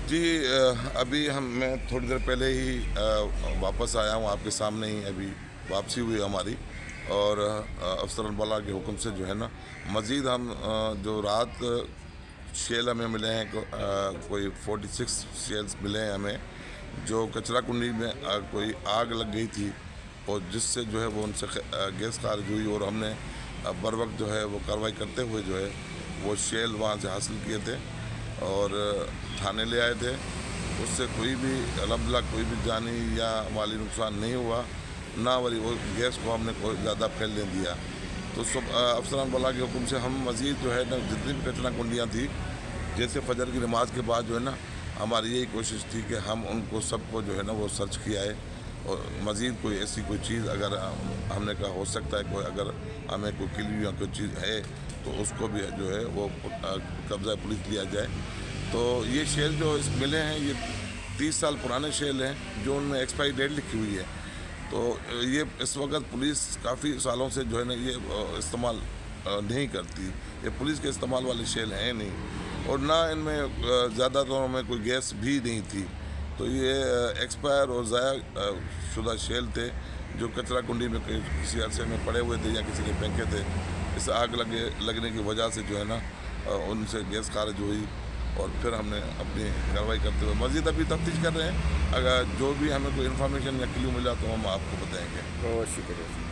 जी अभी मैं थोड़ी देर पहले ही वापस आया हूँ, आपके सामने ही अभी वापसी हुई हमारी। और अफसर वाला के हुक्म से जो है ना, मज़ीद हम जो रात शेल हमें मिले हैं, कोई 46 शेल्स मिले हैं हमें, जो कचरा कुंडी में कोई आग लग गई थी और जिससे जो है वो उनसे गैस खारिज हुई। और हमने बर वक्त जो है वो कार्रवाई करते हुए जो है वो शेल वहाँ से हासिल किए थे और थाने ले आए थे। उससे कोई भी अलहमदुलिल्लाह कोई भी जानी या माली नुकसान नहीं हुआ, ना वही वो गैस को हमने कोई ज़्यादा फैलने दिया। तो सब अफसरान वाला के हुक्म से हम मज़ीद जो है ना, जितनी भी कचरा कुंडियाँ थी, जैसे फजर की नमाज के बाद जो है ना, हमारी यही कोशिश थी कि हम उनको सबको जो है ना वो सर्च किया है। और मज़ीद कोई ऐसी कोई चीज़ अगर हमने कहा हो सकता है, कोई अगर हमें कोई किली या कोई चीज़ है तो उसको भी जो है वो कब्ज़ा पुलिस लिया जाए। तो ये शेल जो मिले हैं ये 30 साल पुराने शेल हैं, जो उनमें एक्सपायरी डेट लिखी हुई है। तो ये इस वक्त पुलिस काफ़ी सालों से जो है ना ये इस्तेमाल नहीं करती। ये पुलिस के इस्तेमाल वाले शेल हैं नहीं, और ना इनमें ज़्यादातर में कोई गैस भी नहीं थी। तो ये एक्सपायर और ज़ाया शुदा शेल थे, जो कचरा कुंडी में किसी अरसे में पड़े हुए थे या किसी ने फेंके थे। इस आग लगने की वजह से जो है ना उनसे गैस खारिज हुई और फिर हमने अपनी कार्रवाई करते हुए मज़ीद अभी तफ्तीश कर रहे हैं। अगर जो भी हमें कोई इन्फॉर्मेशन या क्लू मिला तो हम आपको बताएंगे। बहुत शुक्रिया।